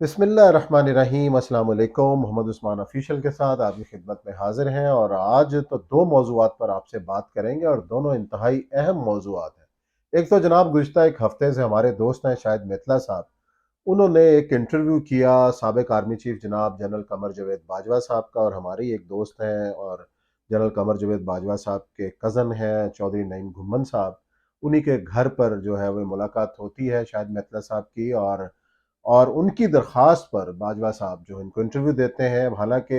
बिस्मिल्लाहिर्रहमानिर्रहीम। अस्सलाम वालेकुम। मोहम्मद उस्मान ऑफिशियल के साथ आपकी खिदमत में हाजिर हैं और आज तो दो मौज़ूआत पर आपसे बात करेंगे और दोनों इंतहाई अहम मौज़ूआत हैं। एक तो जनाब गुज़िश्ता एक हफ़्ते से हमारे दोस्त हैं शाहिद मित्तला साहब, उन्होंने एक इंटरव्यू किया साबिक़ आर्मी चीफ़ जनाब जनरल कमर जावेद बाजवा साहब का, और हमारे ही एक दोस्त हैं और जनरल कमर जावेद बाजवा साहब के कज़न हैं चौधरी नईम घुम्मन साहब। उन्हीं के घर पर जो है वो मुलाकात होती है शाहिद मित्तला साहब की, और उनकी दरख्वास्त पर बाजवा साहब जो इनको इंटरव्यू देते हैं। हालांकि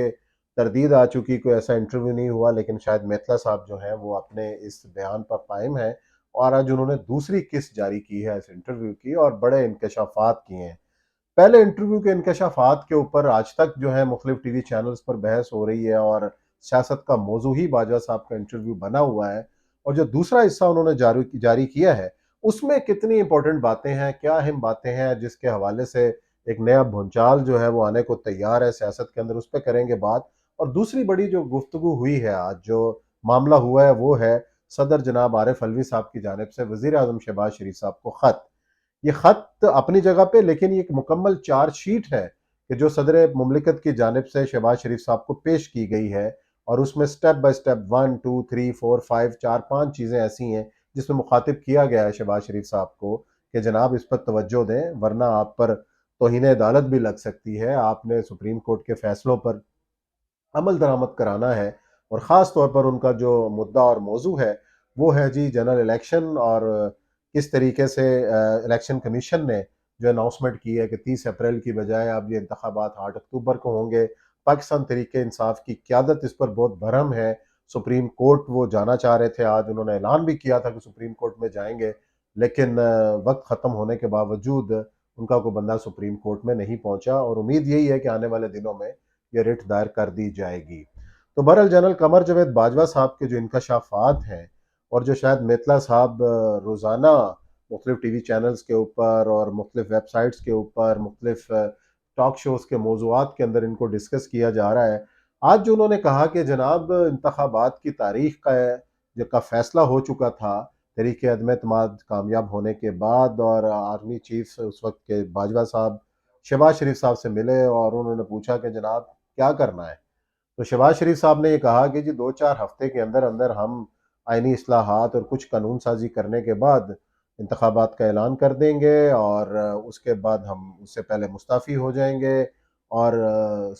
तरदीद आ चुकी, कोई ऐसा इंटरव्यू नहीं हुआ, लेकिन शायद मित्तला साहब जो हैं वो अपने इस बयान पर कायम हैं और आज उन्होंने दूसरी किस्त जारी की है इस इंटरव्यू की और बड़े इंकशाफात किए हैं। पहले इंटरव्यू के इंकशाफात के ऊपर आज तक जो है मुख्तलिफ टीवी चैनल्स पर बहस हो रही है और सियासत का मौजू ही बाजवा साहब का इंटरव्यू बना हुआ है। और जो दूसरा हिस्सा उन्होंने जारी जारी किया है उसमें कितनी इंपॉर्टेंट बातें हैं, क्या अहम बातें हैं जिसके हवाले से एक नया भूंचाल जो है वो आने को तैयार है सियासत के अंदर, उस पर करेंगे बात। और दूसरी बड़ी जो गुफ्तगू हुई है, आज जो मामला हुआ है वो है सदर जनाब आरिफ अलवी साहब की जानिब से वजीर आजम शहबाज शरीफ साहब को खत। ये खत अपनी जगह पे, लेकिन ये एक मुकम्मल चार्जशीट है कि जो सदर मुमलिकत की जानिब से शहबाज शरीफ साहब को पेश की गई है, और उसमें स्टेप बाय स्टेप 1 2 3 4 5 4 5 चीज़ें ऐसी हैं जिसमें मुखातिब किया गया है शहबाज शरीफ साहब को कि जनाब इस पर तवज्जो दें, वरना आप पर तौहीन अदालत भी लग सकती है। आपने सुप्रीम कोर्ट के फैसलों पर अमल दरामद कराना है। और ख़ास तौर पर उनका जो मुद्दा और मौजू है वो है जी जनरल इलेक्शन, और किस तरीके से इलेक्शन कमीशन ने जो अनाउंसमेंट की है कि 30 अप्रैल की बजाय अब ये इंतखाबात 8 अक्टूबर को होंगे। पाकिस्तान तरीके इंसाफ की क़यादत इस पर बहुत भरम है। सुप्रीम कोर्ट वो जाना चाह रहे थे, आज उन्होंने ऐलान भी किया था कि सुप्रीम कोर्ट में जाएंगे, लेकिन वक्त ख़त्म होने के बावजूद उनका कोई बंदा सुप्रीम कोर्ट में नहीं पहुंचा, और उम्मीद यही है कि आने वाले दिनों में ये रिट दायर कर दी जाएगी। तो बहरहाल जनरल कमर जावेद बाजवा साहब के जो इंकशाफात हैं और जो शायद मित्तला साहब रोज़ाना मुख्तलिफ टीवी चैनल्स के ऊपर और मुख्तलिफ वेबसाइट्स के ऊपर मुख्तलिफ टॉक शोज़ के मौज़ूआत के अंदर इनको डिस्कस किया जा रहा है। आज जो उन्होंने कहा कि जनाब इंतखाबात की तारीख का फैसला हो चुका था तहरीक अदम एतमाद कामयाब होने के बाद, और आर्मी चीफ उस वक्त के बाजवा साहब शहबाज शरीफ साहब से मिले और उन्होंने पूछा कि जनाब क्या करना है। तो शहबाज शरीफ साहब ने ये कहा कि जी 2 4 हफ्ते के अंदर अंदर हम आइनी इस्लाहात और कुछ कानून साजी करने के बाद इंतखाबात का ऐलान कर देंगे, और उसके बाद हम उससे पहले मुस्ताफ़ी हो जाएंगे। और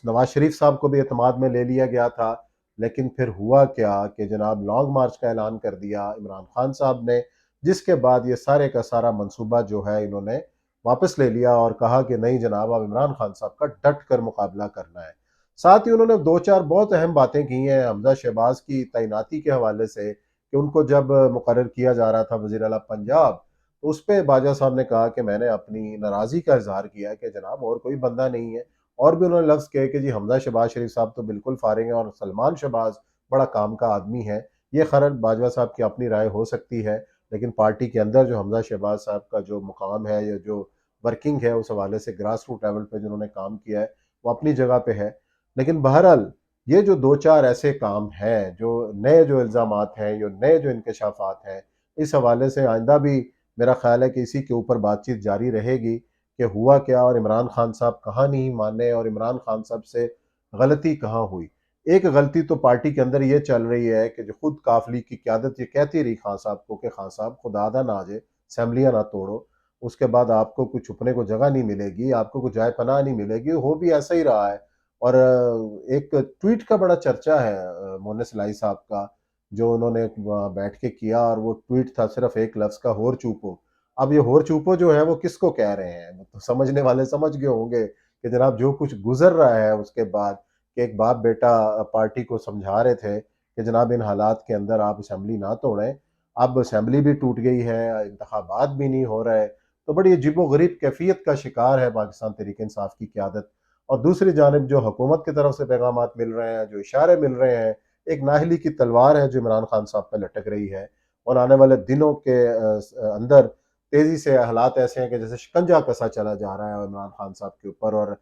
नवाज शरीफ साहब को भी एतमाद में ले लिया गया था, लेकिन फिर हुआ क्या कि जनाब लॉन्ग मार्च का ऐलान कर दिया इमरान खान साहब ने, जिसके बाद ये सारे का सारा मंसूबा जो है इन्होंने वापस ले लिया और कहा कि नहीं जनाब अब इमरान खान साहब का डट कर मुकाबला करना है। साथ ही उन्होंने 2 4 बहुत अहम बातें की हैं हमजा शहबाज की तैनाती के हवाले से, कि उनको जब मुकर्रर किया जा रहा था वज़ीर आला पंजाब, तो उस पे बाजवा साहब ने कहा कि मैंने अपनी नाराज़गी का इज़हार किया कि जनाब और कोई बंदा नहीं है। और भी उन्होंने लफ्ज़ कहे कि जी हमजा शहबाज शरीफ साहब तो बिल्कुल फ़ारिग हैं और सलमान शहबाज बड़ा काम का आदमी है। ये खैर बाजवा साहब की अपनी राय हो सकती है, लेकिन पार्टी के अंदर जो हमजा शहबाज साहब का जो मुकाम है या जो वर्किंग है उस हवाले से ग्रास रूट लेवल पे जिन्होंने काम किया है वो अपनी जगह पे है। लेकिन बहरहाल ये जो 2 4 ऐसे काम हैं, जो नए जो इल्ज़ामात हैं, जो नए जो इंकशाफात हैं, इस हवाले से आइंदा भी मेरा ख़्याल है कि इसी के ऊपर बातचीत जारी रहेगी कि हुआ क्या और इमरान खान साहब कहाँ नहीं माने और इमरान खान साहब से गलती कहाँ हुई। एक गलती तो पार्टी के अंदर ये चल रही है कि जो खुद काफिले की क़यादत ये कहती रही खान साहब को कि खान साहब खुदादा ना आ जाए, असेंबलियाँ ना तोड़ो, उसके बाद आपको कुछ छुपने को जगह नहीं मिलेगी, आपको कुछ जाए पनाह नहीं मिलेगी। हो भी ऐसा ही रहा है। और एक ट्वीट का बड़ा चर्चा है मोहन सलाई साहब का, जो उन्होंने वहाँ बैठ के किया, और वो ट्वीट था सिर्फ एक लफ्ज़ का, होर चूपो। अब ये होर चूपो जो है वो किसको कह रहे हैं, वो तो समझने वाले समझ गए होंगे कि जनाब जो कुछ गुजर रहा है उसके बाद, कि एक बाप बेटा पार्टी को समझा रहे थे कि जनाब इन हालात के अंदर आप असेंबली ना तोड़ें। अब असेंबली भी टूट गई है, इंतखाबात भी नहीं हो रहे, तो बड़ी अजीबो-गरीब कैफियत का शिकार है पाकिस्तान तहरीक इंसाफ की क़यादत। और दूसरी जानिब जो हुकूमत की तरफ से पैगामात मिल रहे हैं, जो इशारे मिल रहे हैं, एक नाअहली की तलवार है जो इमरान खान साहब पे लटक रही है। और आने वाले दिनों के अंदर तेज़ी से हालात ऐसे हैं कि जैसे शिकंजा कसा चला जा रहा है इमरान खान साहब के ऊपर, और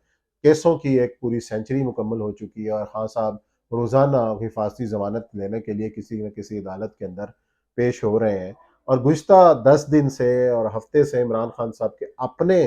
केसों की एक पूरी सेंचुरी मुकम्मल हो चुकी है, और खान साहब रोज़ाना हिफाजती ज़मानत लेने के लिए किसी न किसी अदालत के अंदर पेश हो रहे हैं। और गुज़िश्ता 10 दिन से और हफ्ते से इमरान खान साहब के अपने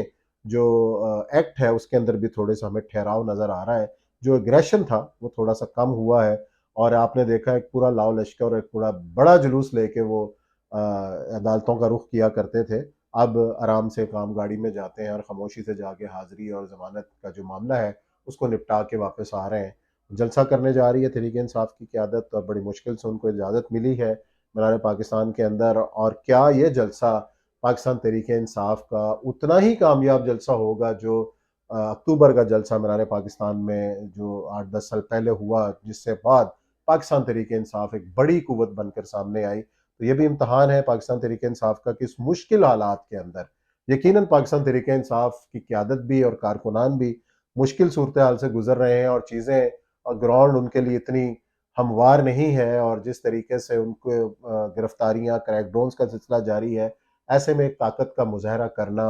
जो एक्ट है उसके अंदर भी थोड़े से हमें ठहराव नज़र आ रहा है। जो एग्रेशन था वो थोड़ा-सा कम हुआ है और आपने देखा एक पूरा लाव लश्कर और एक पूरा बड़ा जुलूस लेके वो अदालतों का रुख किया करते थे। अब आराम से काम गाड़ी में जाते हैं और खामोशी से जाके हाज़िरी और ज़मानत का जो मामला है, उसको निपटा के वापस आ रहे हैं। जलसा करने जा रही है तहरीक-ए-इंसाफ की क़यादत और बड़ी मुश्किल से उनको इजाज़त मिली है मीनार पाकिस्तान के अंदर। और क्या ये जलसा पाकिस्तान तहरीक-ए-इंसाफ का उतना ही कामयाब जलसा होगा जो अक्टूबर का जलसा मीनार पाकिस्तान में जो 8-10 साल पहले हुआ, जिससे बाद पाकिस्तान तहरीक-ए-इंसाफ एक बड़ी कुव्वत बनकर सामने आई। तो ये भी इम्तिहान है पाकिस्तान तहरीक-ए-इंसाफ का कि इस मुश्किल हालात के अंदर यकीनन पाकिस्तान तहरीक-ए-इंसाफ की क़यादत भी और कारकुनान भी मुश्किल सूरत-ए-हाल से गुज़र रहे हैं और चीज़ें ग्राउंड उनके लिए इतनी हमवार नहीं है। और जिस तरीके से उनको गिरफ्तारियाँ, क्रैकडाउन्स का सिलसिला जारी है, ऐसे में एक ताकत का मुज़ाहरा करना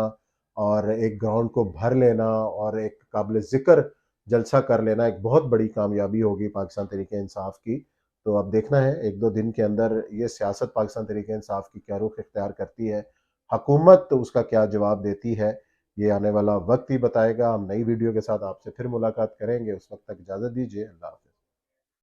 और एक ग्राउंड को भर लेना और एक काबिल ज़िक्र जलसा कर लेना एक बहुत बड़ी कामयाबी होगी पाकिस्तान तहरीक-ए-इंसाफ की। तो अब देखना है 1-2 दिन के अंदर ये सियासत पाकिस्तान तहरीक-ए-इंसाफ की क्या रुख इख्तियार करती है, हुकूमत उसका क्या जवाब देती है, ये आने वाला वक्त ही बताएगा। हम नई वीडियो के साथ आपसे फिर मुलाकात करेंगे, उस वक्त तक इजाज़त दीजिए। अल्लाह हाफ़िज़।